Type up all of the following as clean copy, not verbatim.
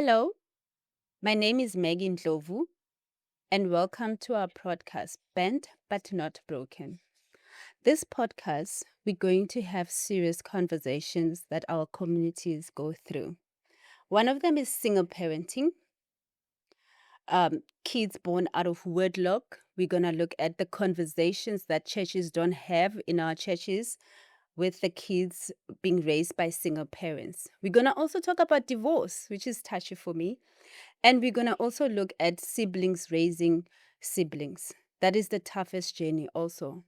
Hello, my name is Maggie and welcome to our podcast, Bent But Not Broken. This podcast, we're going to have serious conversations that our communities go through. One of them is single parenting, kids born out of wedlock. We're going to look at the conversations that churches don't have in our churches with the kids being raised by single parents. We're going to also talk about divorce, which is touchy for me. And we're going to also look at siblings raising siblings. That is the toughest journey also.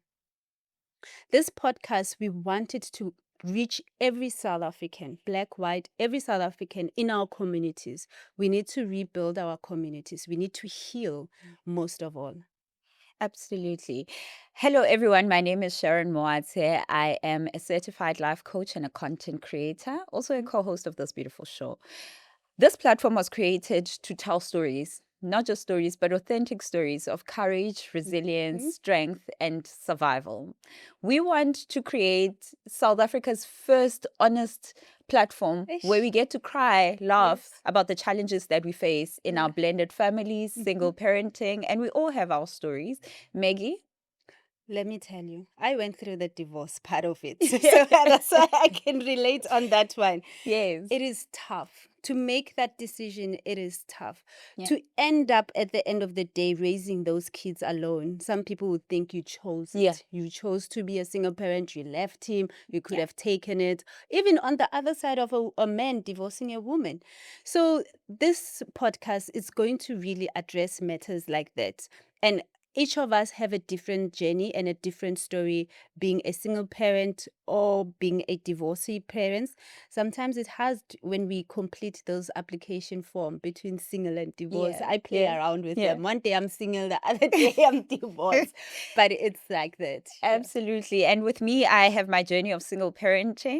This podcast, we wanted to reach every South African, black, white, every South African in our communities. We need to rebuild our communities. We need to heal most of all. Absolutely. Hello, everyone. My name is Sharon Moatse. I am a certified life coach and a content creator, also a co-host of this beautiful show. This platform was created to tell stories, not just stories, but authentic stories of courage, resilience, strength, and survival. We want to create South Africa's first honest platform where we get to cry, laugh about the challenges that we face in our blended families, single parenting, and we all have our stories. Maggie? Let me tell you, I went through the divorce part of it. So that's why I can relate on that one. Yes. It is tough. To make that decision, it is tough. Yeah. To end up at the end of the day raising those kids alone, some people would think you chose it. Yeah. You chose to be a single parent, you left him, you could have taken it. Even on the other side of a man divorcing a woman. So this podcast is going to really address matters like that. And each of us have a different journey and a different story, being a single parent or being a divorcee parent. Sometimes it has when we complete those application form between single and divorce. I play around with them. One day I'm single, the other day I'm divorced. But it's like that. Absolutely. And with me, I have my journey of single parenting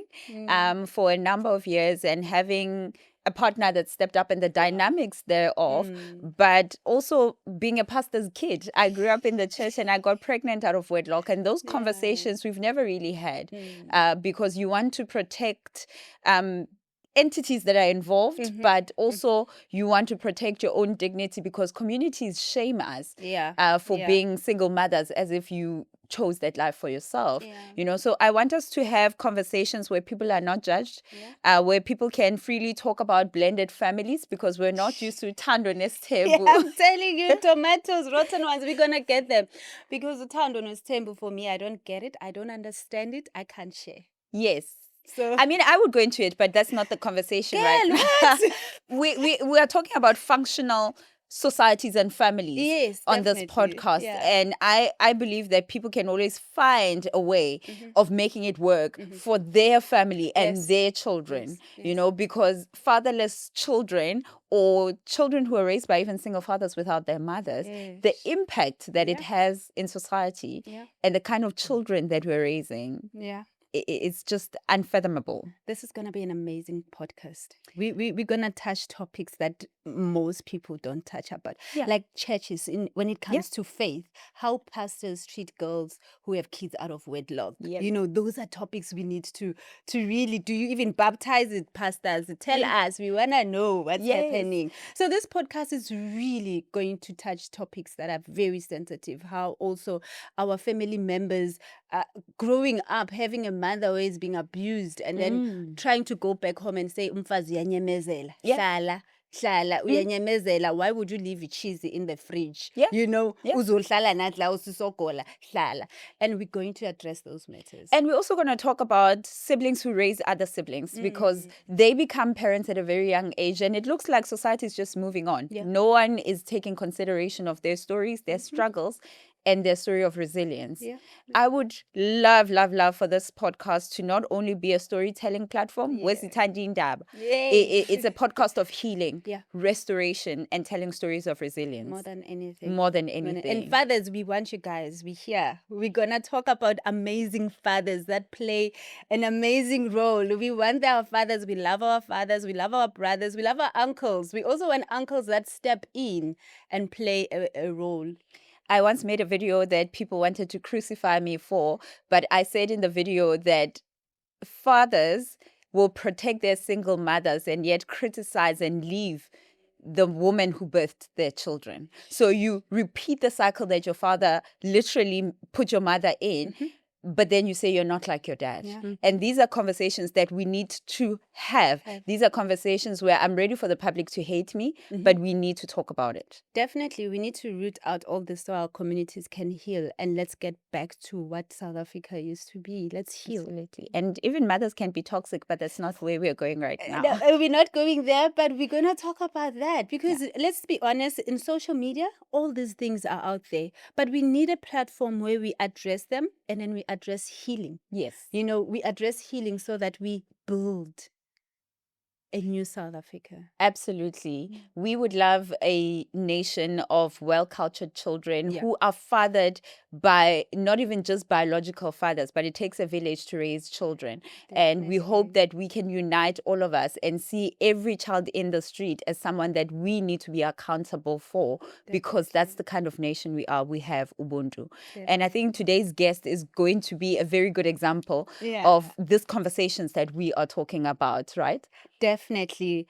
for a number of years and having a partner that stepped up and the dynamics thereof, but also being a pastor's kid. I grew up in the church and I got pregnant out of wedlock. And those conversations we've never really had because you want to protect entities that are involved, but also you want to protect your own dignity because communities shame us for being single mothers as if you chose that life for yourself. You know, so I want us to have conversations where people are not judged, where people can freely talk about blended families because we're not used to Tando Nestembu. I'm telling you, tomatoes, rotten ones, we're gonna get them because the Tando Nestembu, for me, I don't get it, I don't understand it, I can't share. Yes. So I mean, I would go into it, but that's not the conversation right now. We are talking about functional societies and families on this podcast. And I believe that people can always find a way of making it work for their family and their children, you know, because fatherless children or children who are raised by even single fathers without their mothers, the impact that it has in society and the kind of children that we're raising. It's just unfathomable. This is going to be an amazing podcast. We're going to touch topics that most people don't touch about. Like churches, when it comes to faith, how pastors treat girls who have kids out of wedlock. You know, those are topics we need to really, do you even baptize it, pastors? Tell us, we want to know what's happening. So this podcast is really going to touch topics that are very sensitive. How also our family members growing up, having a mother who is being abused and then trying to go back home and say, umfazi uyanyamezela, hlala, uyanyamezela. Why would you leave cheese in the fridge? You know, uzohlala nathi la ususogola, hlala. And we're going to address those matters. And we're also going to talk about siblings who raise other siblings because they become parents at a very young age and it looks like society is just moving on. No one is taking consideration of their stories, their struggles, and their story of resilience. I would love for this podcast to not only be a storytelling platform, it's a podcast of healing, restoration, and telling stories of resilience. More than anything. And fathers, we want you guys. We're here. We're going to talk about amazing fathers that play an amazing role. We want our fathers. We love our fathers. We love our brothers. We love our uncles. We also want uncles that step in and play a role. I once made a video that people wanted to crucify me for, but I said in the video that fathers will protect their single mothers and yet criticize and leave the woman who birthed their children. So you repeat the cycle that your father literally put your mother in, but then you say you're not like your dad. And these are conversations that we need to have. These are conversations where I'm ready for the public to hate me, but we need to talk about it. Definitely, we need to root out all this so our communities can heal, and let's get back to what South Africa used to be. Let's heal. Absolutely. And even mothers can be toxic, but that's not where we're going right now. No, we're not going there, but we're going to talk about that because let's be honest, in social media, all these things are out there, but we need a platform where we address them and then we address healing. Yes. You know, we address healing so that we build a new South Africa. Absolutely. We would love a nation of well-cultured children who are fathered by not even just biological fathers, but it takes a village to raise children. And we hope that we can unite all of us and see every child in the street as someone that we need to be accountable for, because that's the kind of nation we are. We have Ubuntu. And I think today's guest is going to be a very good example of these conversations that we are talking about, right? Definitely.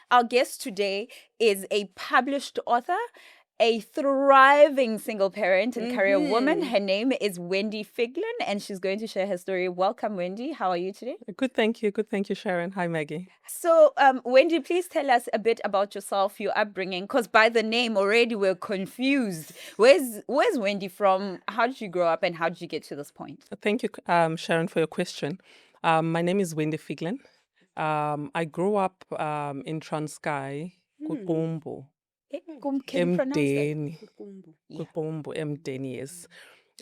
Our guest today is a published author, a thriving single parent and career woman. Her name is Wendy Figlan, and she's going to share her story. Welcome, Wendy. How are you today? Good, thank you. Good, thank you, Sharon. Hi, Maggie. So, Wendy, please tell us a bit about yourself, your upbringing, because by the name already we're confused. Where's Wendy from? How did you grow up, and how did you get to this point? Thank you, Sharon, for your question. My name is Wendy Figlan. I grew up in Transkei, Kukumbu, Can you pronounce that? Kukumbu, Mdeni, yes.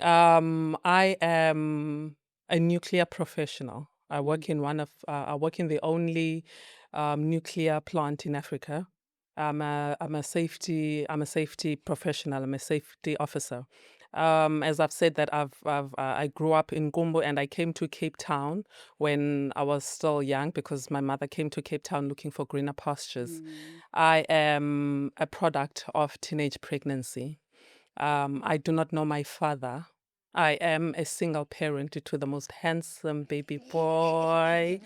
I am a nuclear professional. I work in the only nuclear plant in Africa. I'm a safety professional. I'm a safety officer. As I've said that I grew up in Gumbo and I came to Cape Town when I was still young because my mother came to Cape Town looking for greener pastures. I am a product of teenage pregnancy. I do not know my father. I am a single parent to the most handsome baby boy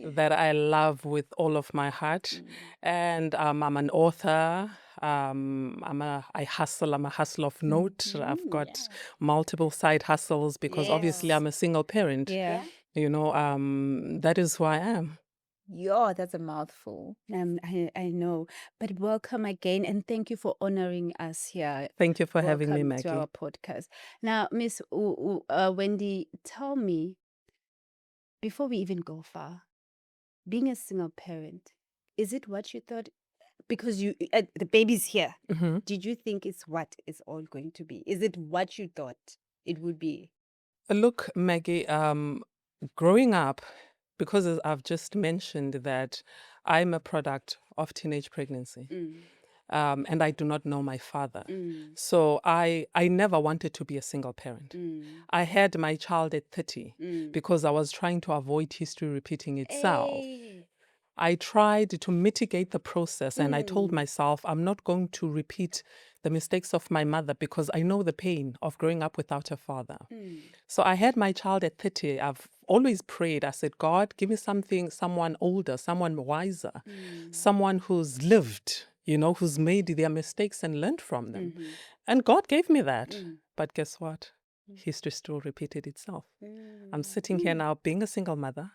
that I love with all of my heart. And I'm an author. I hustle. I'm a hustler of note. I've got multiple side hustles because obviously I'm a single parent. You know, that is who I am. Yeah, that's a mouthful. I know, but welcome again, and thank you for honoring us here. Thank you for having me, Maggie. To our podcast. Now, Miss Wendy, tell me, before we even go far, being a single parent, is it what you thought? Because the baby's here. Did you think it's what it's all going to be? Is it what you thought it would be? Look, Maggie, growing up, because as I've just mentioned that I'm a product of teenage pregnancy, and I do not know my father. So I never wanted to be a single parent. I had my child at 30 because I was trying to avoid history repeating itself. I tried to mitigate the process and I told myself I'm not going to repeat the mistakes of my mother because I know the pain of growing up without a father. So I had my child at 30. I've always prayed. I said, God, give me someone older, someone wiser, someone who's lived, you know, who's made their mistakes and learned from them. And God gave me that. But guess what? History still repeated itself. I'm sitting here now being a single mother.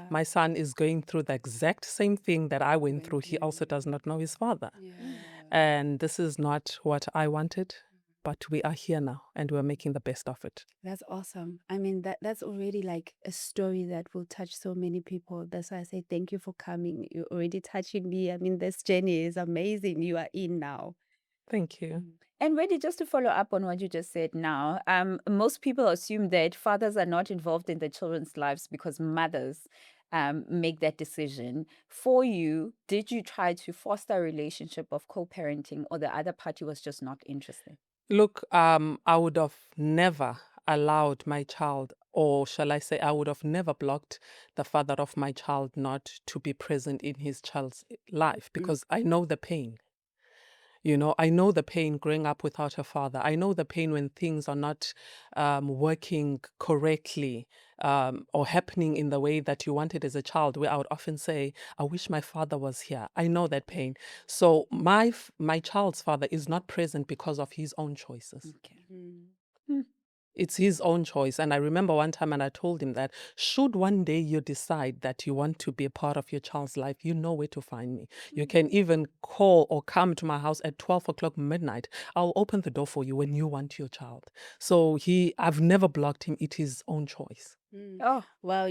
My son is going through the exact same thing that I went through. He also does not know his father. And this is not what I wanted, but we are here now and we're making the best of it. That's awesome. I mean, that's already like a story that will touch so many people. That's why I say thank you for coming. You're already touching me. I mean, this journey is amazing. You are in now. Thank you. And Wendy, just to follow up on what you just said now, most people assume that fathers are not involved in their children's lives because mothers make that decision. For you, did you try to foster a relationship of co-parenting, or the other party was just not interested? Look, I would have never allowed my child, or shall I say, I would have never blocked the father of my child not to be present in his child's life because I know the pain. You know, I know the pain growing up without a father. I know the pain when things are not working correctly or happening in the way that you wanted as a child, where I would often say, I wish my father was here. I know that pain. So my child's father is not present because of his own choices. Okay. Mm. It's his own choice. And I remember one time, and I told him that should one day you decide that you want to be a part of your child's life, you know where to find me. You can even call or come to my house at 12 o'clock midnight. I'll open the door for you when you want your child. So I've never blocked him. It is his own choice. Oh, Well,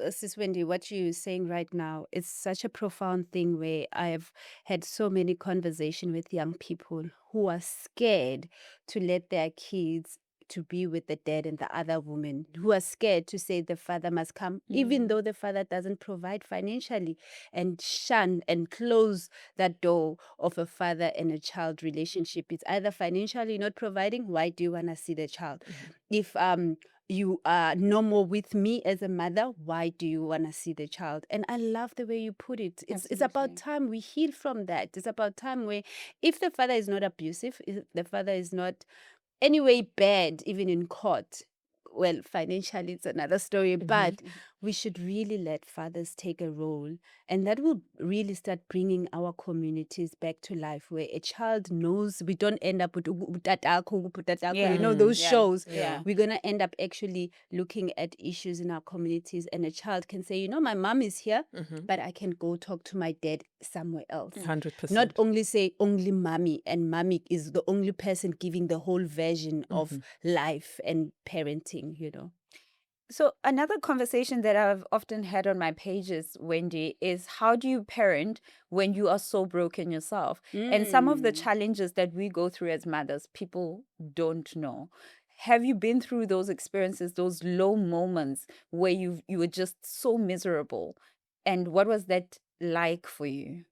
Sis Wendy, what you're saying right now, it's such a profound thing where I've had so many conversations with young people who are scared to let their kids to be with the dad and the other woman, who are scared to say the father must come, even though the father doesn't provide financially, and shun and close that door of a father and a child relationship. It's either financially not providing, why do you want to see the child? If you are no more with me as a mother, why do you want to see the child? And I love the way you put it. It's about Absolutely. time we heal from that. It's about time where, if the father is not abusive, if the father is not anyway bad, even in court, well, financially it's another story, but we should really let fathers take a role, and that will really start bringing our communities back to life, where a child knows we don't end up with Yeah. those Yeah. shows. Yeah. We're going to end up actually looking at issues in our communities, and a child can say, my mom is here, but I can go talk to my dad somewhere else. 100%. Not only say only mommy, and mommy is the only person giving the whole version of life and parenting. So another conversation that I've often had on my pages, Wendy, is how do you parent when you are so broken yourself? And some of the challenges that we go through as mothers, people don't know. Have you been through those experiences, those low moments where you were just so miserable? And what was that like for you?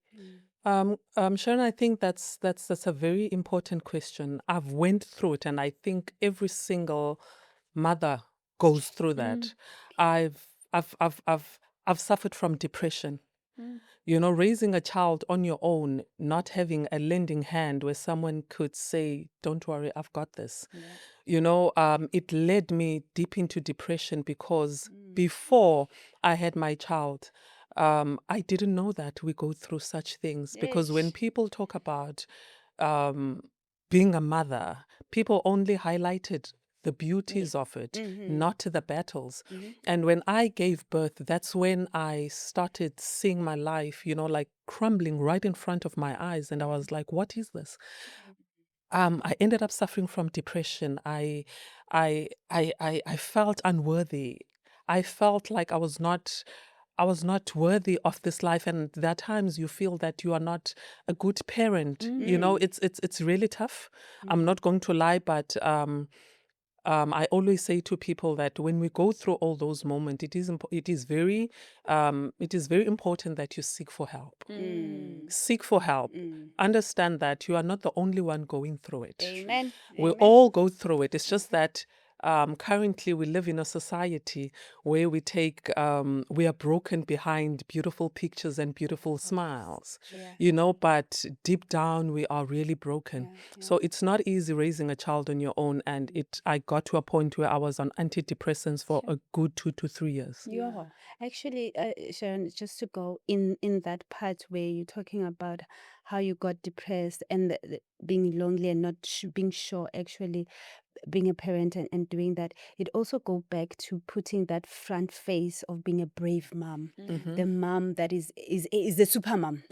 Sharon, I think that's a very important question. I've went through it, and I think every single mother goes through that. I've suffered from depression. Raising a child on your own, not having a lending hand where someone could say, "Don't worry, I've got this." It led me deep into depression because before I had my child, I didn't know that we go through such things. Because when people talk about being a mother, people only highlighted the beauties of it, not the battles. And when I gave birth, that's when I started seeing my life, like crumbling right in front of my eyes. And I was like, what is this? I ended up suffering from depression. I felt unworthy. I felt like I was not worthy of this life. And there are times you feel that you are not a good parent. It's really tough. I'm not going to lie, but I always say to people that when we go through all those moments, it is very important that you seek for help. Seek for help. Understand that you are not the only one going through it. Amen. We Amen. all go through it. It's just that currently we live in a society where we are broken behind beautiful pictures and beautiful smiles, but deep down we are really broken. So it's not easy raising a child on your own. And I got to a point where I was on antidepressants for a good 2 to 3 years. Yeah. Actually, Sharon, just to go in that part where you're talking about how you got depressed and being lonely and not being sure, actually, being a parent and doing that, it also go back to putting that front face of being a brave mom, the mom that is the super mom.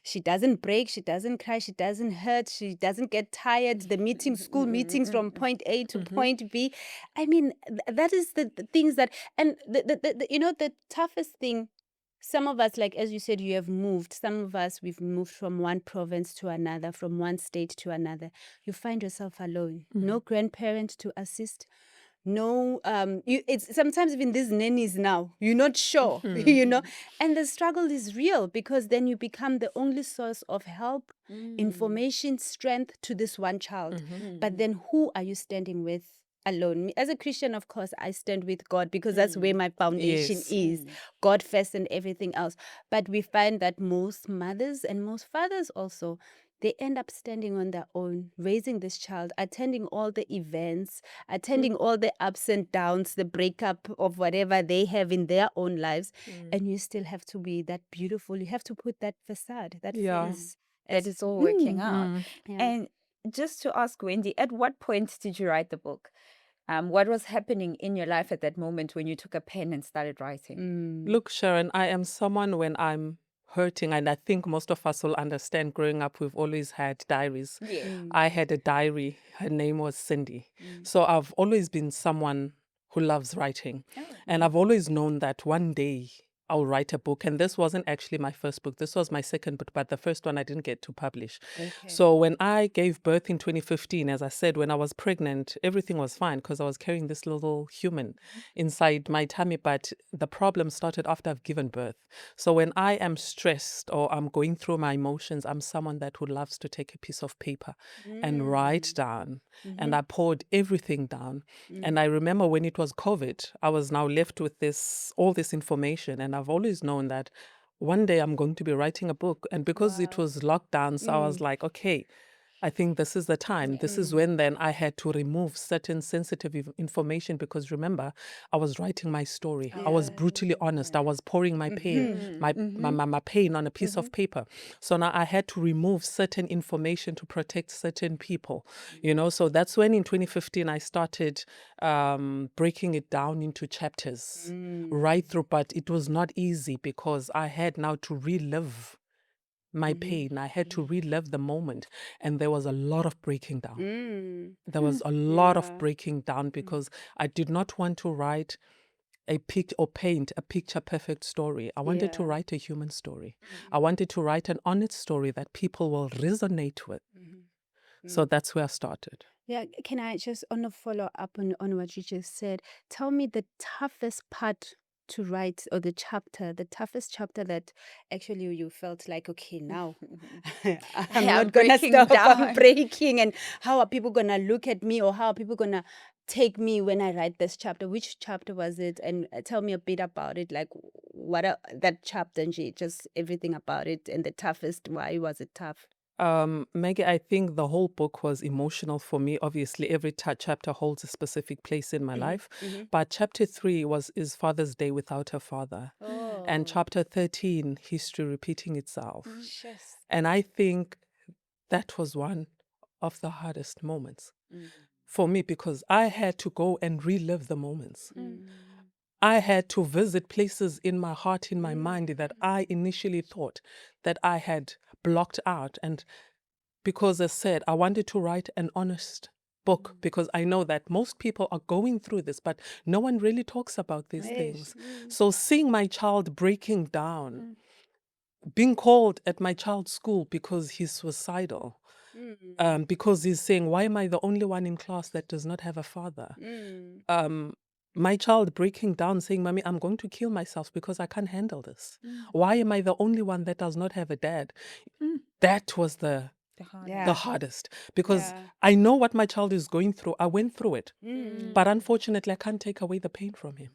She doesn't break, she doesn't cry, she doesn't hurt, she doesn't get tired. The school meetings from point A to point B. I mean, that is the things that, and the toughest thing. Some of us, like as you said, you have moved. Some of us, we've moved from one province to another, from one state to another. You find yourself alone. No grandparent to assist. No, it's sometimes even these nannies now. You're not sure, and the struggle is real, because then you become the only source of help, information, strength to this one child. But then who are you standing with? Alone. Me, as a Christian, of course, I stand with God, because that's where my foundation Yes. is. God first and everything else. But we find that most mothers and most fathers also, they end up standing on their own, raising this child, attending all the events, attending all the ups and downs, the breakup of whatever they have in their own lives. And you still have to be that beautiful. You have to put that facade, that Yeah. face. That is all working out. Yeah. And just to ask Wendy, at what point did you write the book? What was happening in your life at that moment when you took a pen and started writing? Look, Sharon, I am someone when I'm hurting, and I think most of us will understand growing up, we've always had diaries. Yes. I had a diary. Her name was Cindy. So I've always been someone who loves writing. And I've always known that one day I'll write a book. And this wasn't actually my first book. This was my second book, but the first one I didn't get to publish. So when I gave birth in 2015, as I said, when I was pregnant, everything was fine because I was carrying this little human inside my tummy. But the problem started after I've given birth. So when I am stressed or I'm going through my emotions, I'm someone that who loves to take a piece of paper and write down. And I poured everything down. And I remember when it was COVID, I was now left with all this information. And I've always known that one day I'm going to be writing a book. And because it was lockdown, so I was like, okay, I think this is the time. This is when then I had to remove certain sensitive information because remember, I was writing my story. I was brutally honest. I was pouring my pain, my pain on a piece of paper. So now I had to remove certain information to protect certain people, So that's when in 2015 I started breaking it down into chapters right through. But it was not easy because I had now to relive my pain. I had to relive the moment. And there was a lot of breaking down. There was a lot of breaking down because I did not want to write a pic or paint a picture perfect story. I wanted to write a human story. I wanted to write an honest story that people will resonate with. So that's where I started. Yeah, can I just on a follow up on what you just said? Tell me the toughest part to write or the toughest chapter that actually you felt like, okay, now I'm not gonna breaking stop. I'm down. breaking, and how are people gonna look at me, or how are people gonna take me when I write this chapter? Which chapter was it? And tell me a bit about it, like that chapter, and just everything about it, and the toughest. Why was it tough? Maggie, I think the whole book was emotional for me. Obviously, every chapter holds a specific place in my life. But chapter 3 is Father's Day without a father. And chapter 13, history repeating itself. Yes. And I think that was one of the hardest moments for me because I had to go and relive the moments. I had to visit places in my heart, in my mind that I initially thought that I had blocked out. And because as said, I wanted to write an honest book because I know that most people are going through this, but no one really talks about these things. So seeing my child breaking down, being called at my child's school because he's suicidal, because he's saying, why am I the only one in class that does not have a father? My child breaking down saying, Mommy, I'm going to kill myself because I can't handle this. Why am I the only one that does not have a dad? That was the hardest because I know what my child is going through. I went through it, but unfortunately, I can't take away the pain from him.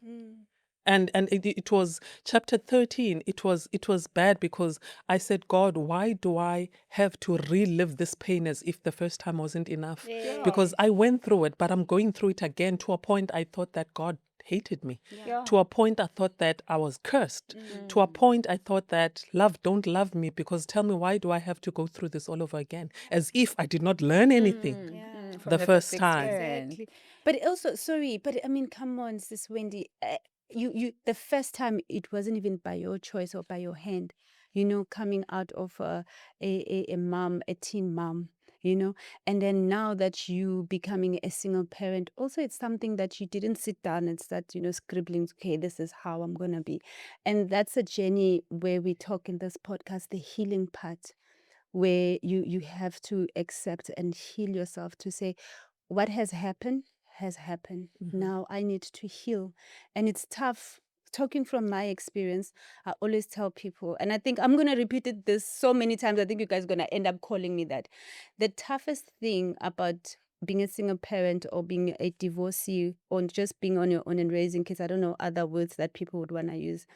And it was chapter 13. It was bad because I said, God, why do I have to relive this pain as if the first time wasn't enough? Because I went through it, but I'm going through it again. To a point, I thought that God hated me. To a point, I thought that I was cursed. To a point, I thought that love don't love me because tell me, why do I have to go through this all over again? As if I did not learn anything the first time. Exactly. But also, sorry, but I mean, come on, Sis Wendy. You the first time it wasn't even by your choice or by your hand, coming out of a mom, a teen mom, and then now that you becoming a single parent, also it's something that you didn't sit down and start, scribbling, okay, this is how I'm gonna be. And that's a journey where we talk in this podcast, the healing part, where you have to accept and heal yourself to say, what has happened has happened. Now I need to heal. And it's tough. Talking from my experience, I always tell people, and I think I'm going to repeat this so many times, I think you guys are going to end up calling me that. The toughest thing about being a single parent or being a divorcee or just being on your own and raising kids, I don't know other words that people would want to use,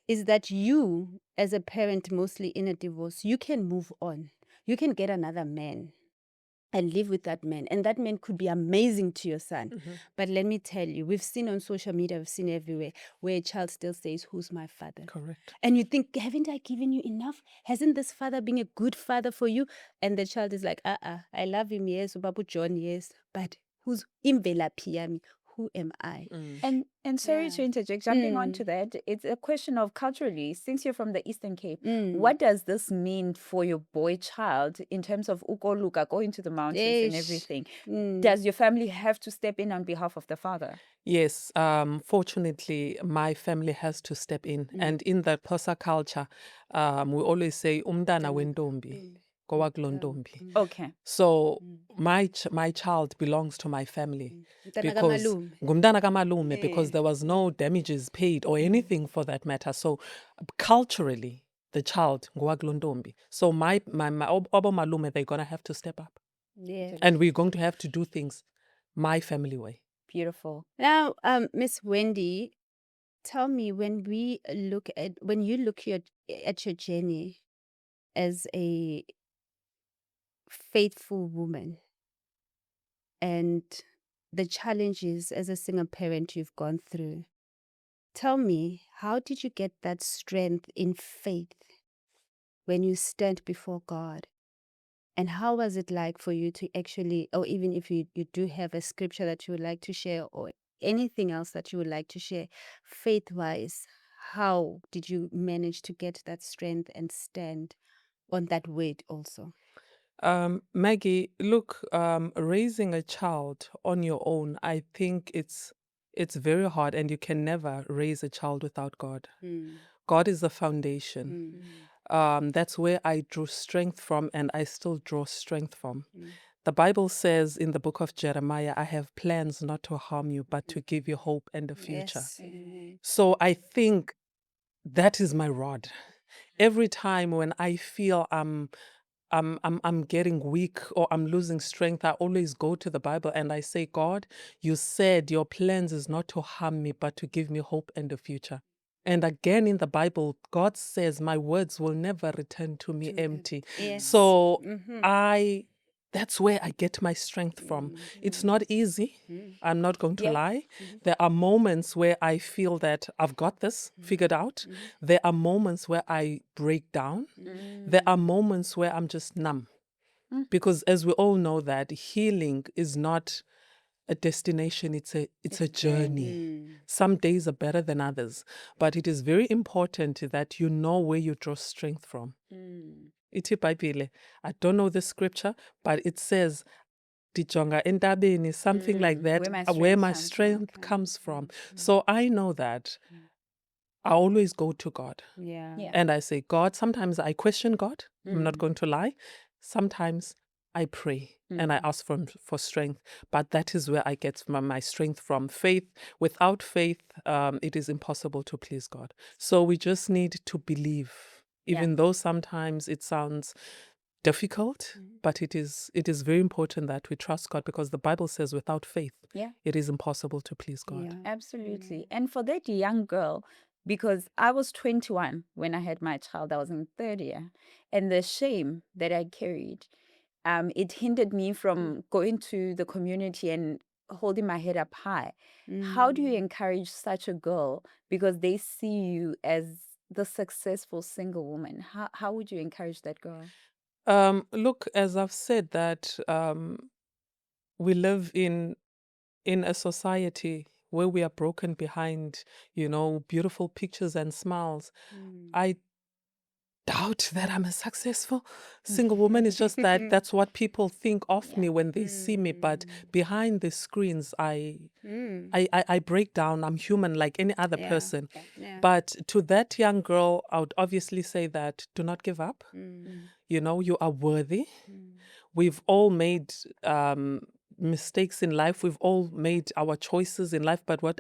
is that you, as a parent, mostly in a divorce, you can move on. You can get another man and live with that man, and that man could be amazing to your son. But let me tell you, we've seen on social media, we've seen everywhere, where a child still says, "Who's my father?" Correct. And you think, haven't I given you enough? Hasn't this father been a good father for you? And the child is like, I love him, yes, Babu John, yes, but who's imvelaphi yami? Who am I? And sorry Yeah. to interject, jumping onto that, it's a question of culturally, since you're from the Eastern Cape, Mm. what does this mean for your boy child in terms of ukoluka, going to the mountains and Eish. everything? Mm. Does your family have to step in on behalf of the father? Yes, fortunately, my family has to step in. And in the Xhosa culture, we always say, umntana wentombi, kowakulontombi. Okay. So my child belongs to my family Mntana because kamalume. ngumntana kamalume, because there was no damages paid or anything for that matter. So culturally, the child ngowakulontombi. So my obomalume, they're gonna have to step up, Yeah. and we're going to have to do things my family way. Beautiful. Now, Miss Wendy, tell me, when you look at your journey as a faithful woman and the challenges as a single parent you've gone through, tell me, how did you get that strength in faith when you stand before God? And how was it like for you to actually, or even if you do have a scripture that you would like to share or anything else that you would like to share, faith-wise, how did you manage to get that strength and stand on that word also? Maggie, look, raising a child on your own, I think it's very hard, and you can never raise a child without God. God is the foundation. That's where I drew strength from, and I still draw strength from. The Bible says in the book of Jeremiah, I have plans not to harm you, but to give you hope and a future. Yes. Amen. So I think that is my rod. Every time when I feel I'm getting weak or I'm losing strength, I always go to the Bible and I say, God, you said your plans is not to harm me, but to give me hope and a future. And again in the Bible, God says, my words will never return to me empty. Yes. So that's where I get my strength from. It's not easy. I'm not going to lie. There are moments where I feel that I've got this figured out. There are moments where I break down. There are moments where I'm just numb. Because as we all know that healing is not a destination, it's a journey. Some days are better than others, but it is very important that you know where you draw strength from. Ithi iBhayibhile, I don't know the scripture, but it says dijonga entabeni, something like that, where my strength comes from. So I know that I always go to God. Yeah. And I say, God, sometimes I question God. I'm not going to lie. Sometimes I pray and I ask for strength. But that is where I get my strength from. Faith. Without faith, it is impossible to please God. So we just need to believe, even though sometimes it sounds difficult, but it is very important that we trust God, because the Bible says without faith, it is impossible to please God. Yeah. Absolutely. And for that young girl, because I was 21 when I had my child, I was in third year, and the shame that I carried, it hindered me from going to the community and holding my head up high. How do you encourage such a girl, because they see you as the successful single woman? How would you encourage that girl? Look, as I've said that we live in a society where we are broken behind, beautiful pictures and smiles. I doubt that I'm a successful single woman. It's just that that's what people think of me when they see me. But behind the screens, I break down. I'm human like any other person. Yeah. But to that young girl, I would obviously say that do not give up. You are worthy. We've all made mistakes in life. We've all made our choices in life. But what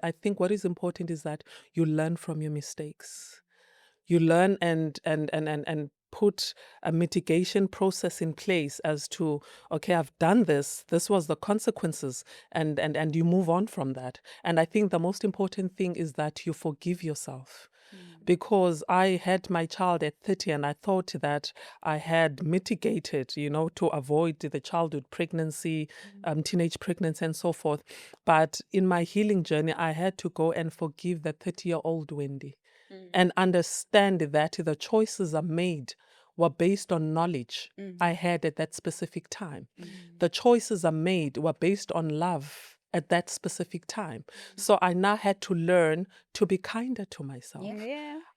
is important is that you learn from your mistakes. You learn and put a mitigation process in place as to, okay, I've done this. This was the consequences, and you move on from that. And I think the most important thing is that you forgive yourself. because I had my child at 30 and I thought that I had mitigated, to avoid the childhood pregnancy, teenage pregnancy and so forth. But in my healing journey, I had to go and forgive the 30-year-old Wendy and understand that the choices are made were based on knowledge I had at that specific time. The choices are made were based on love at that specific time. So I now had to learn to be kinder to myself.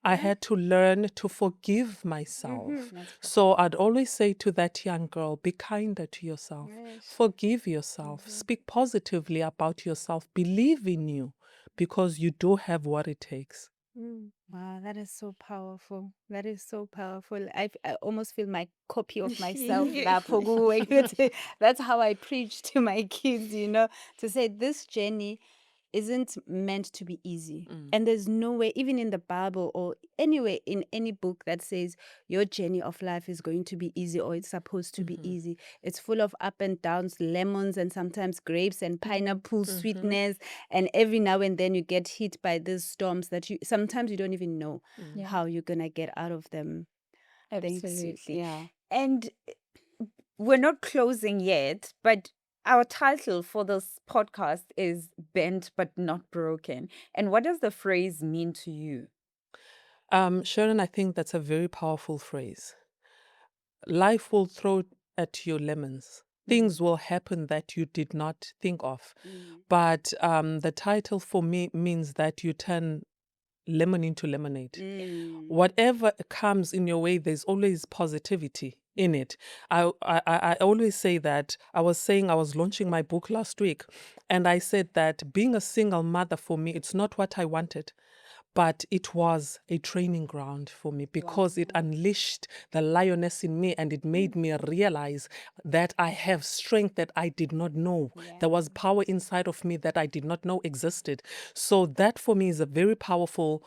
I had to learn to forgive myself. So I'd always say to that young girl, be kinder to yourself. Forgive yourself. Speak positively about yourself. Believe in you, because you do have what it takes. Wow, that is so powerful. That is so powerful. I almost feel my copy of myself. That's how I preach to my kids, to say this journey isn't meant to be easy. And there's no way, even in the Bible or anywhere in any book that says your journey of life is going to be easy or it's supposed to be easy. It's full of up and downs, lemons and sometimes grapes and pineapple sweetness. And every now and then you get hit by these storms that sometimes you don't even know how you're going to get out of them. Absolutely. Yeah. And we're not closing yet, but our title for this podcast is Bent But Not Broken. And what does the phrase mean to you? Sharon, I think that's a very powerful phrase. Life will throw at you lemons. Things will happen that you did not think of. But the title for me means that you turn lemon into lemonade. Whatever comes in your way, there's always positivity in it. I always say that. I was launching my book last week, and I said that being a single mother for me, it's not what I wanted, but it was a training ground for me because it unleashed the lioness in me and it made me realize that I have strength that I did not know. There was power inside of me that I did not know existed. So that for me is a very powerful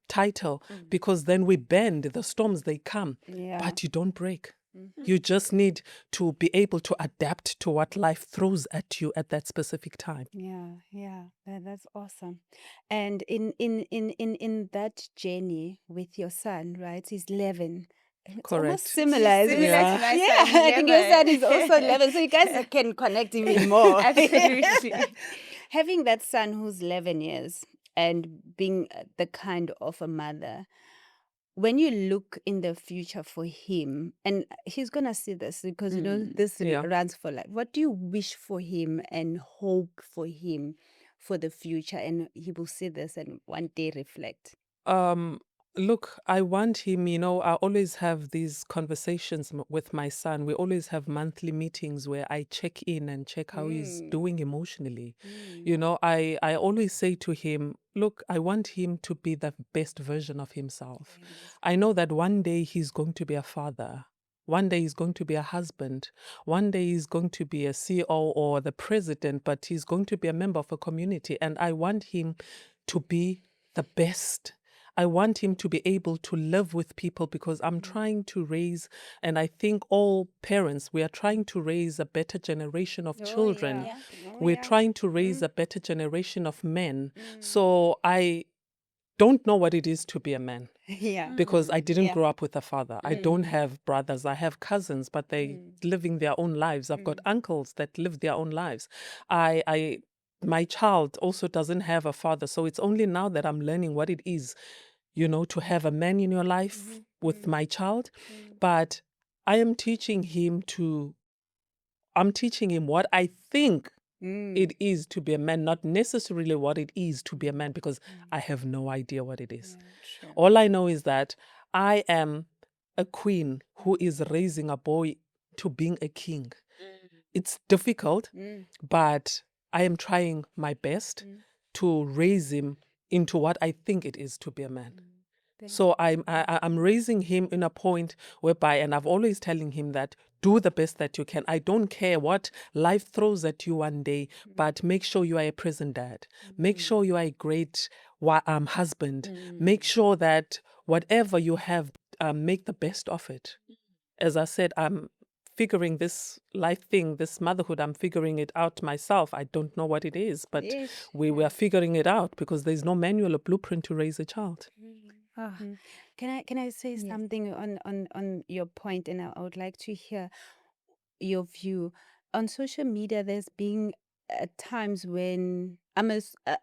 title, because then we bend, the storms they come, but you don't break. You just need to be able to adapt to what life throws at you at that specific time. That's awesome. And in that journey with your son, right? He's 11. It's Correct. almost similar, isn't it? Similar to my son, I think your 11. son is also 11, so you guys can connect even more. Absolutely. Having that son who's 11 years and being the kind of a mother, when you look in the future for him, and he's gonna see this because this runs for life. What do you wish for him and hope for him for the future? And he will see this and one day reflect. Look, I want him, I always have these conversations with my son. We always have monthly meetings where I check in and check how he's doing emotionally. I always say to him, look, I want him to be the best version of himself. I know that one day he's going to be a father. One day he's going to be a husband. One day he's going to be a CEO or the president, but he's going to be a member of a community. And I want him to be the best. I want him to be able to live with people, because I'm trying to raise, and I think all parents, we are trying to raise a better generation of children. We're trying to raise a better generation of men. So I don't know what it is to be a man. Because I didn't grow up with a father. I don't have brothers. I have cousins, but they living their own lives. I've got uncles that live their own lives. My child also doesn't have a father. So it's only now that I'm learning what it is, to have a man in your life with my child. But I am teaching him what I think it is to be a man, not necessarily what it is to be a man, because I have no idea what it is. All I know is that I am a queen who is raising a boy to being a king. It's difficult, but I am trying my best to raise him into what I think it is to be a man. So I'm raising him in a point whereby, and I've always telling him that do the best that you can. I don't care what life throws at you one day, but make sure you are a present dad. Make sure you are a great husband. Make sure that whatever you have, make the best of it. As I said, I'm figuring this life thing, this motherhood, I'm figuring it out myself. I don't know what it is, but we were figuring it out because there's no manual or blueprint to raise a child. Can I say something on your point, and I would like to hear your view on social media. There's been times when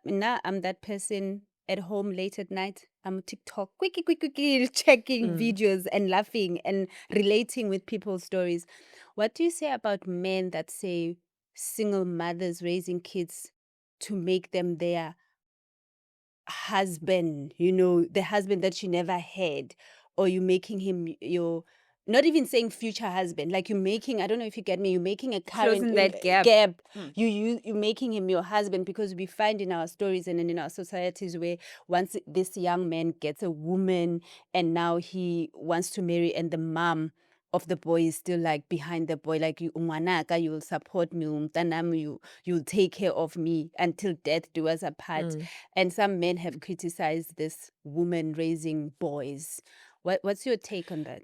now I'm that person at home late at night. I'm TikTok, quickly checking videos and laughing and relating with people's stories. What do you say about men that say single mothers raising kids to make them their husband, the husband that you never had, or you making him your, not even saying future husband, like you're making, I don't know if you get me, you're making a current Closing that gap. You're making him your husband, because we find in our stories and in our societies where once this young man gets a woman and now he wants to marry, and the mom of the boy is still like behind the boy, like, you ngwanaka, you will support me, umntanami, you'll take care of me until death do us apart. And some men have criticized this woman raising boys. What's your take on that?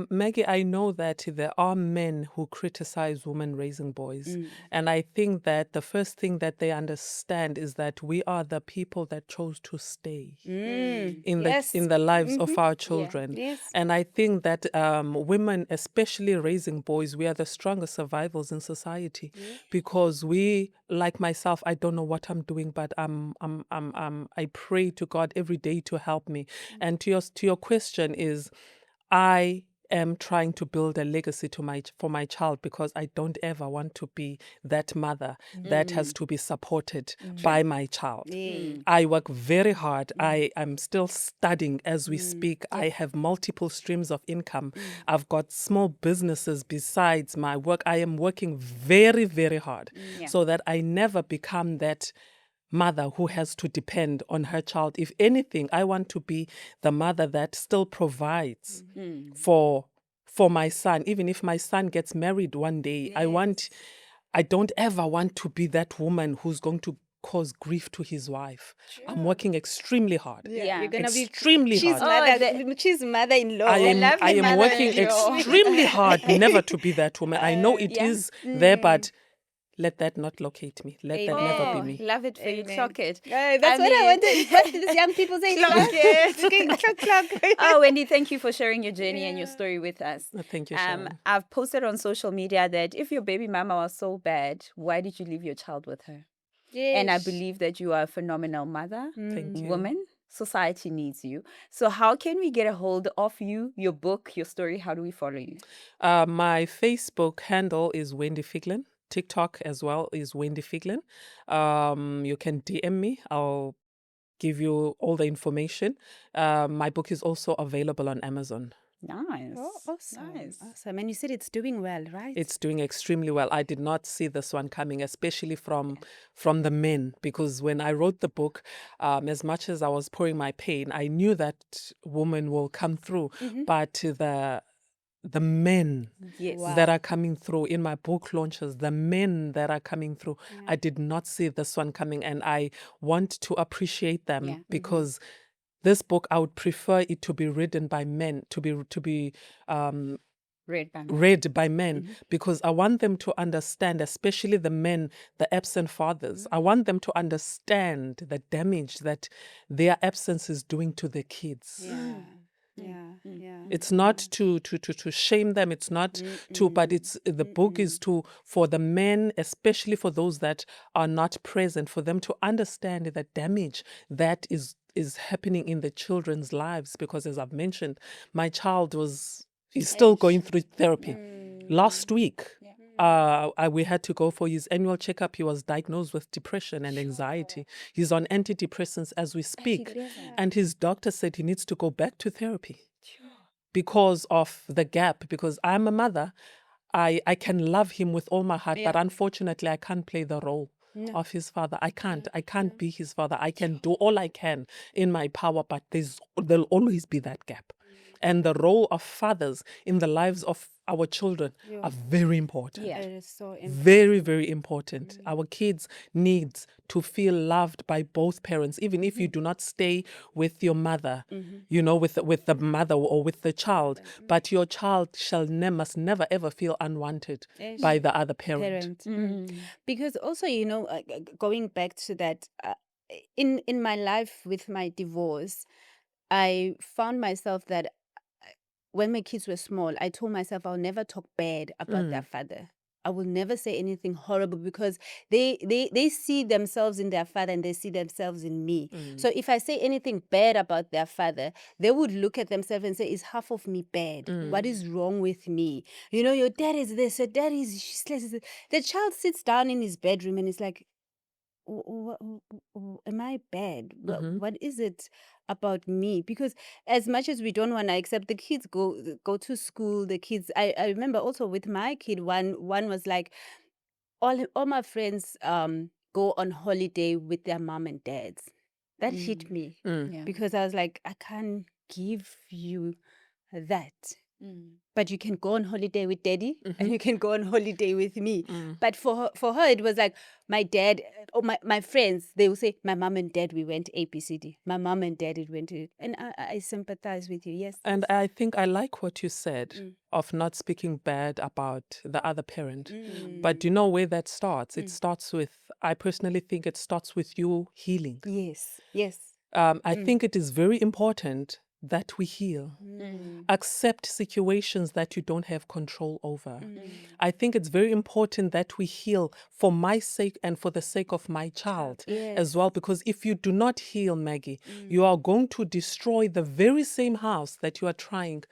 Maggie, I know that there are men who criticize women raising boys. And I think that the first thing that they understand is that we are the people that chose to stay in the lives of our children. And I think that women, especially raising boys, we are the strongest survivors in society, because we, like myself, I don't know what I'm doing, but I pray to God every day to help me. And to your question is, I am trying to build a legacy for my child, because I don't ever want to be that mother that has to be supported by my child. I work very hard. I am still studying as we speak. I have multiple streams of income. I've got small businesses besides my work. I am working very, very hard so that I never become that mother who has to depend on her child. If anything, I want to be the mother that still provides for my son. Even if my son gets married one day, I don't ever want to be that woman who's going to cause grief to his wife. I'm working extremely hard. You're gonna extremely be hard. she's mother-in-law. I am working extremely hard never to be that woman. I know it is there, but let that not locate me. Let that never be me. Love it for you. Clock it. That's what I wanted. What do these young people say? Clock it. Clock. Oh, Wendy, thank you for sharing your journey and your story with us. Thank you, Sharon. I've posted on social media that if your baby mama was so bad, why did you leave your child with her? Yes. And I believe that you are a phenomenal mother, Thank you. woman. Society needs you. So how can we get a hold of you, your book, your story? How do we follow you? My Facebook handle is Wendy Figlan. TikTok as well is Wendy Figlan. You can DM me. I'll give you all the information. My book is also available on Amazon. Nice. Oh, awesome. Nice. Awesome. And you said it's doing well, right? It's doing extremely well. I did not see this one coming, especially from the men, because when I wrote the book, as much as I was pouring my pain, I knew that woman will come through, but the men that are coming through in my book launches, the men that are coming through, I did not see this one coming, and I want to appreciate them because this book, I would prefer it to be written by men, to be read by men, because I want them to understand, especially the men, the absent fathers. I want them to understand the damage that their absence is doing to the kids. It's not to shame them. It's not but it's the book is for the men, especially for those that are not present, for them to understand the damage that is happening in the children's lives. Because as I've mentioned, my child is still going through therapy. Last week, we had to go for his annual checkup. He was diagnosed with depression and anxiety. He's on antidepressants as we speak. And his doctor said he needs to go back to therapy because of the gap. Because I'm a mother, I can love him with all my heart, but unfortunately I can't play the role of his father. I can't be his father. I can do all I can in my power, but there'll always be that gap. And the role of fathers in the lives of our children are very important. Yeah. It is so important. Very, very important. Our kids need to feel loved by both parents, even if you do not stay with your mother, you know, with the mother or with the child. But your child must never ever feel unwanted by the other parent. Because also, you know, going back to that, in my life with my divorce, I found myself that when my kids were small, I told myself I'll never talk bad about their father. I will never say anything horrible because they see themselves in their father and they see themselves in me. So if I say anything bad about their father, they would look at themselves and say, is half of me bad? What is wrong with me? You know, your dad is this, your dad is useless. The child sits down in his bedroom and is like, am I bad? What is it about me? Because as much as we don't want to accept, the kids go to school, the kids, I remember also with my kid, one was like, all my friends go on holiday with their mom and dads. That hit me Yeah. because I was like, I can't give you that. But you can go on holiday with daddy and you can go on holiday with me. But for her, it was like my dad or my friends, they will say, my mom and dad, we went ABCD. My mom and dad, it went to, and I sympathize with you. Yes. And I think I like what you said of not speaking bad about the other parent. But you know where that starts? It starts with, I personally think it starts with you healing. Yes. Yes. I think it is very important that we heal. Accept situations that you don't have control over. I think it's very important that we heal for my sake and for the sake of my child as well. Because if you do not heal, Maggie, you are going to destroy the very same house that you are trying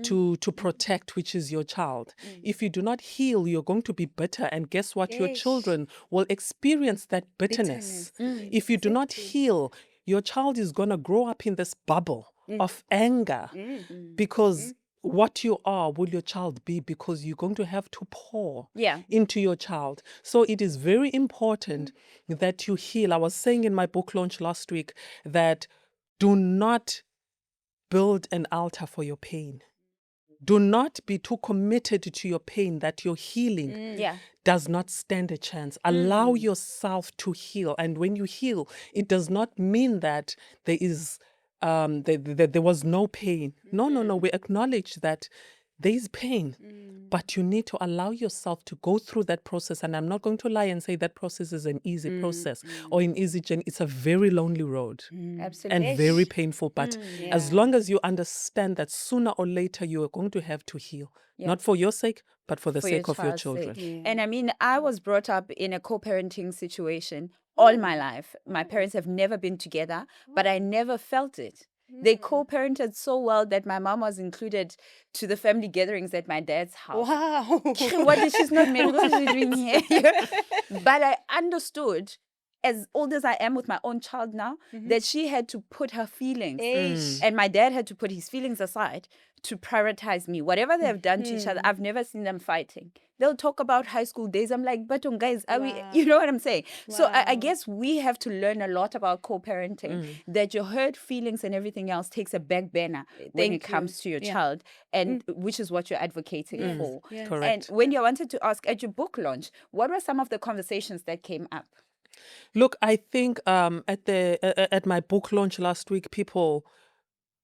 to protect, which is your child. If you do not heal, you're going to be bitter. And guess what? Your children will experience that bitterness. If you do not heal, your child is going to grow up in this bubble of anger because what you are will your child be, because you're going to have to pour into your child. So it is very important that you heal. I was saying in my book launch last week that do not build an altar for your pain. Do not be too committed to your pain that your healing does not stand a chance. Allow yourself to heal. And when you heal, it does not mean that there is there was no pain. No. We acknowledge that there is pain, but you need to allow yourself to go through that process. And I'm not going to lie and say that process is an easy process or an easy journey. It's a very lonely road. Absolutely. And very painful. But as long as you understand that sooner or later you are going to have to heal, not for your sake, but for the sake of your children. And I mean, I was brought up in a co-parenting situation all my life. My parents have never been together, but I never felt it. They co-parented so well that my mom was included to the family gatherings at my dad's house. Wow. What is she's not married? What is she doing here? But I understood, as old as I am with my own child now, that she had to put her feelings and my dad had to put his feelings aside to prioritize me. Whatever they have done to each other, I've never seen them fighting. They'll talk about high school days. I'm like, but guys, are we, you know what I'm saying? So I guess we have to learn a lot about co-parenting, that your hurt feelings and everything else takes a back burner when it comes to your child, and which is what you're advocating for. Correct. And Wendy, I wanted to ask, at your book launch, what were some of the conversations that came up? Look, I think at my book launch last week,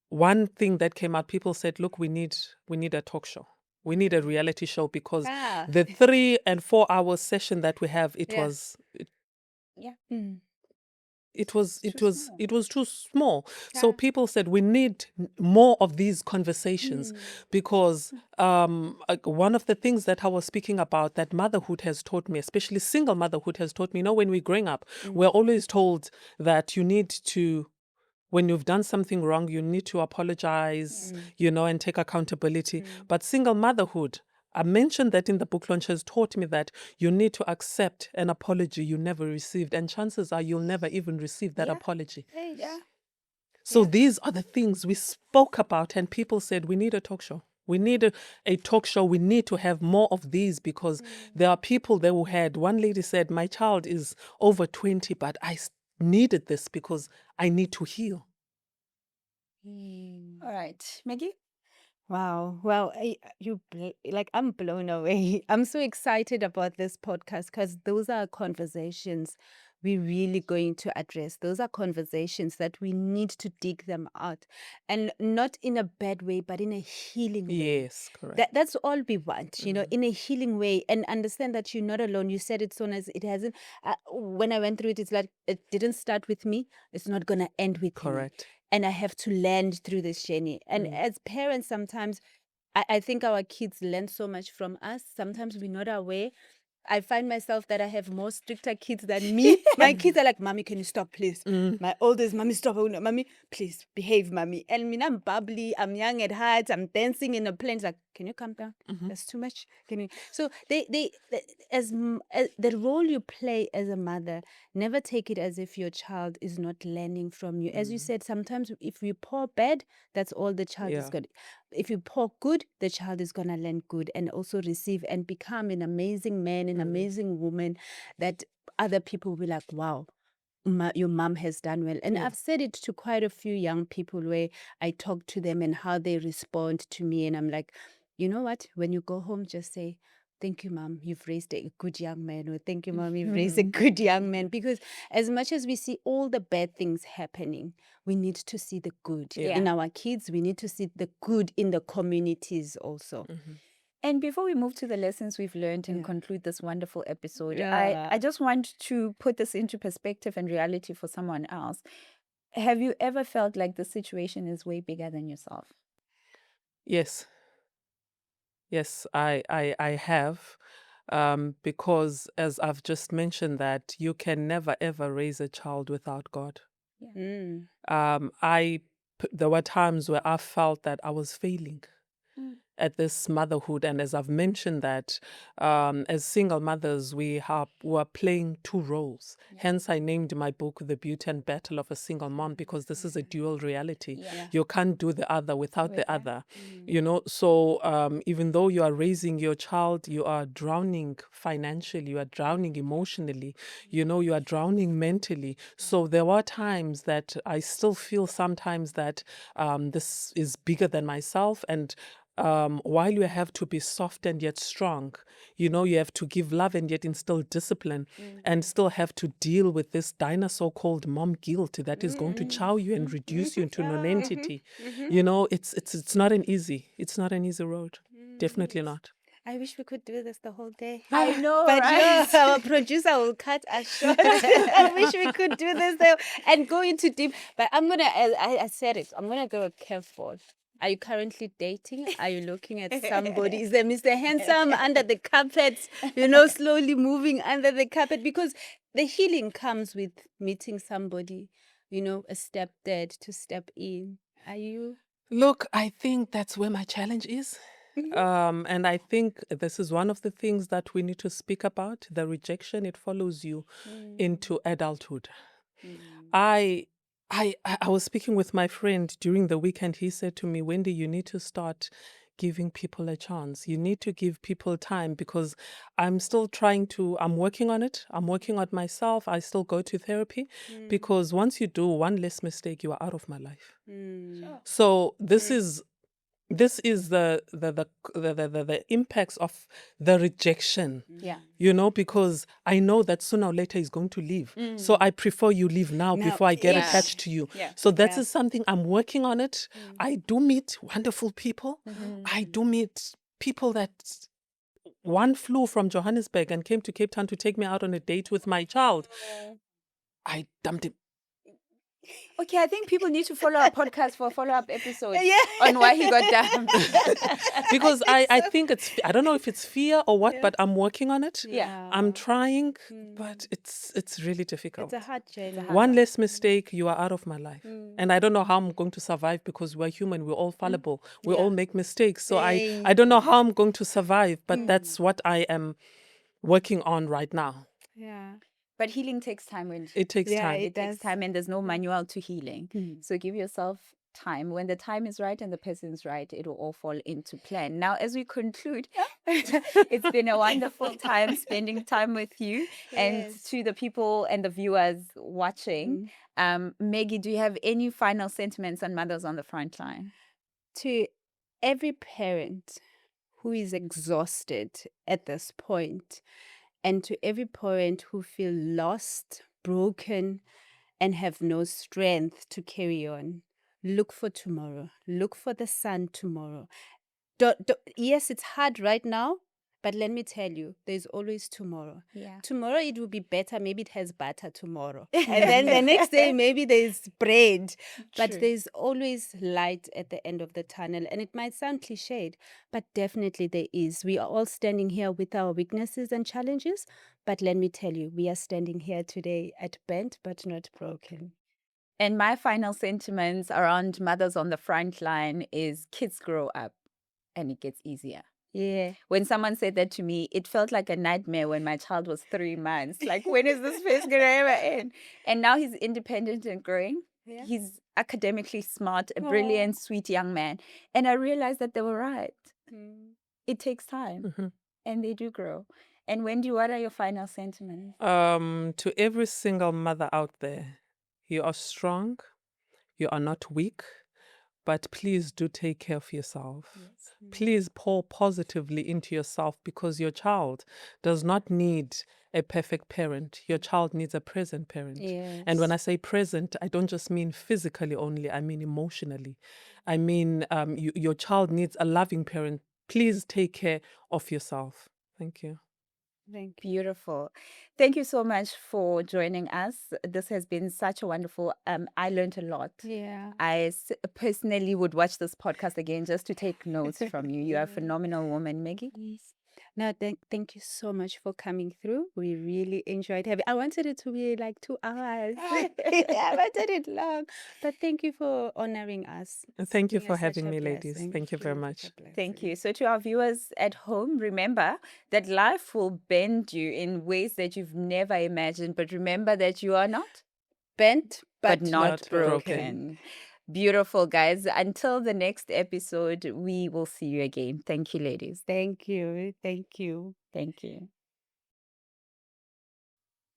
one thing that came out, people said, look, we need a talk show. We need a reality show, because the 3 and 4 hour session that we have, it was too small. So people said we need more of these conversations, because one of the things that I was speaking about, that motherhood has taught me, especially single motherhood has taught me, you know, when we're growing up, we're always told that you need to, when you've done something wrong, you need to apologize, you know, and take accountability. But single motherhood, I mentioned that in the book launch, has taught me that you need to accept an apology you never received. And chances are you'll never even receive that apology. So these are the things we spoke about, and people said, we need a talk show. We need a talk show. We need to have more of these, because there are people that who had, one lady said, my child is over 20, but I needed this because I need to heal. All right, Maggie? Wow. Well, I'm blown away. I'm so excited about this podcast because those are conversations we're really going to address. Those are conversations that we need to dig them out, and not in a bad way, but in a healing way. Yes, correct. That's all we want, in a healing way, and understand that you're not alone. You said it so nice. It hasn't. When I went through it, it's like it didn't start with me. It's not gonna end with me. Correct. And I have to land through this journey. And as parents, sometimes I think our kids learn so much from us. Sometimes we're not aware. I find myself that I have more stricter kids than me. My kids are like, "Mommy, can you stop, please?" My oldest, "Mommy, stop. Oh, no, Mommy, please behave, Mommy." And me, I'm bubbly. I'm young at heart. I'm dancing in a plane. It's like, "Can you calm down? That's too much. Can you?" So as the role you play as a mother, never take it as if your child is not learning from you. As you said, sometimes if we pour bad, that's all the child is Yeah. good. If you pour good, the child is gonna learn good and also receive and become an amazing man, an amazing woman that other people will be like, "Wow, your mom has done well." And Yeah. I've said it to quite a few young people where I talk to them and how they respond to me, and I'm like, you know what? When you go home, just say, "Thank you, Mom. You've raised a good young man," or "Thank you, Mom. You've raised a good young man." Because as much as we see all the bad things happening, we need to see the good Yeah. in our kids. We need to see the good in the communities also. And before we move to the lessons we've learned and Yeah. conclude this wonderful episode, Yeah. I just want to put this into perspective and reality for someone else. Have you ever felt like the situation is way bigger than yourself? Yes. Yes, I have. Because as I've just mentioned that you can never ever raise a child without God. Mm. There were times where I felt that I was failing at this motherhood, and as I've mentioned that as single mothers were playing two roles. Hence I named my book The Beauty and Battle of a Single Mom, because this is a dual reality. Yeah. You can't do the other without the other, so even though you are raising your child, you are drowning financially, you are drowning emotionally, you are drowning mentally. So there were times that I still feel sometimes that this is bigger than myself, and while you have to be soft and yet strong, you have to give love and yet instill discipline, and still have to deal with this dinosaur called mom guilt that is going to chow you and reduce you into nonentity. It's not an easy road. Definitely not. I wish we could do this the whole day. I know, But right? our producer will cut us short. I wish we could do this though, and go into deep. But I'm gonna, I said it, I'm gonna go curveball. Are you currently dating? Are you looking at somebody? Is there Mr. Handsome under the carpet, slowly moving under the carpet? Because the healing comes with meeting somebody, a stepdad to step in. Are you? Look, I think that's where my challenge is. And I think this is one of the things that we need to speak about. The rejection, it follows you into adulthood. I was speaking with my friend during the weekend. He said to me, "Wendy, you need to start giving people a chance. You need to give people time," because I'm working on it. I'm working on myself. I still go to therapy, because once you do one less mistake, you are out of my life. So this is the impacts of the rejection. Yeah. Because I know that sooner or later he's going to leave. So I prefer you leave now before I get Yeah. attached to you. Yeah. So that is something I'm working on it. I do meet wonderful people. I do meet people that one flew from Johannesburg and came to Cape Town to take me out on a date with my child. I dumped him. Okay, I think people need to follow our podcast for a follow-up episode Yeah. on why he got dumped. Because I think I don't know if it's fear or what, but I'm working on it. Yeah. I'm trying, but it's really difficult. It's a hard journey. One less mistake, you are out of my life. And I don't know how I'm going to survive, because we're human, we're all fallible. We all make mistakes. So I don't know how I'm going to survive, but that's what I am working on right now. Yeah. But healing takes time, Wendy. It takes Yeah, time. It takes time, and there's no manual to healing. So give yourself time. When the time is right and the person's right, it will all fall into plan. Now, as we conclude, it's been a wonderful time spending time with you. And to the people and the viewers watching, Maggie, do you have any final sentiments on Mothers on the Frontline? To every parent who is exhausted at this point, and to every parent who feel lost, broken, and have no strength to carry on, look for tomorrow. Look for the sun tomorrow. Yes, it's hard right now, but let me tell you, there's always tomorrow. Yeah. Tomorrow it will be better. Maybe it has butter tomorrow. And then the next day, maybe there's bread. But True. there's always light at the end of the tunnel. And it might sound cliched, but definitely there is. We are all standing here with our weaknesses and challenges. But let me tell you, we are standing here today at bent but not broken. And my final sentiments around mothers on the front line is kids grow up and it gets easier. Yeah. When someone said that to me, it felt like a nightmare when my child was 3 months. Like, when is this phase going to ever end? And now he's independent and growing. Yeah. He's academically smart, a brilliant, sweet young man. And I realized that they were right. It takes time and they do grow. And Wendy, what are your final sentiments? To every single mother out there, you are strong, you are not weak, but please do take care of yourself. Yes. Please pour positively into yourself, because your child does not need a perfect parent. Your child needs a present parent. Yes. And when I say present, I don't just mean physically only, I mean emotionally. I mean, your child needs a loving parent. Please take care of yourself. Thank you. Thank you. Beautiful. Thank you so much for joining us. This has been such a wonderful, I learned a lot. Yeah. I personally would watch this podcast again just to take notes from you. You are a phenomenal woman, Maggie. Yes. No, thank you so much for coming through. We really enjoyed having. I wanted it to be like 2 hours. I wanted it long, but thank you for honoring us. Thank you Being for such having a me, ladies. blessing. Thank you very much. Thank you. So to our viewers at home, remember that life will bend you in ways that you've never imagined. But remember that you are not Bent, but but not not broken. broken. Beautiful, guys. Until the next episode, we will see you again. Thank you, ladies. Thank you. Thank you. Thank you.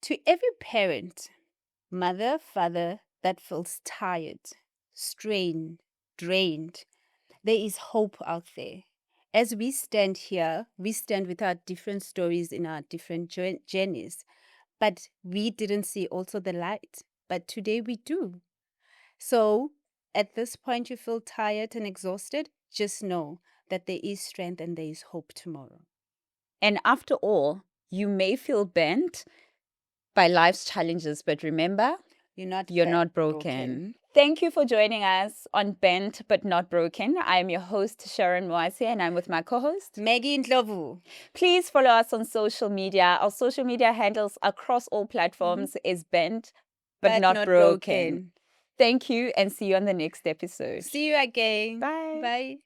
To every parent, mother, father that feels tired, strained, drained, there is hope out there. As we stand here, we stand with our different stories in our different journeys, but we didn't see also the light. But today we do. So at this point, you feel tired and exhausted, just know that there is strength and there is hope tomorrow. And after all, you may feel bent by life's challenges, but remember, You're not broken. Thank you for joining us on Bent But Not Broken. I'm your host, Sharon Moase, and I'm with my co-host, Maggie and Ndlovu. Please follow us on social media. Our social media handles across all platforms is Bent But Not Broken. Thank you, and see you on the next episode. See you again. Bye. Bye.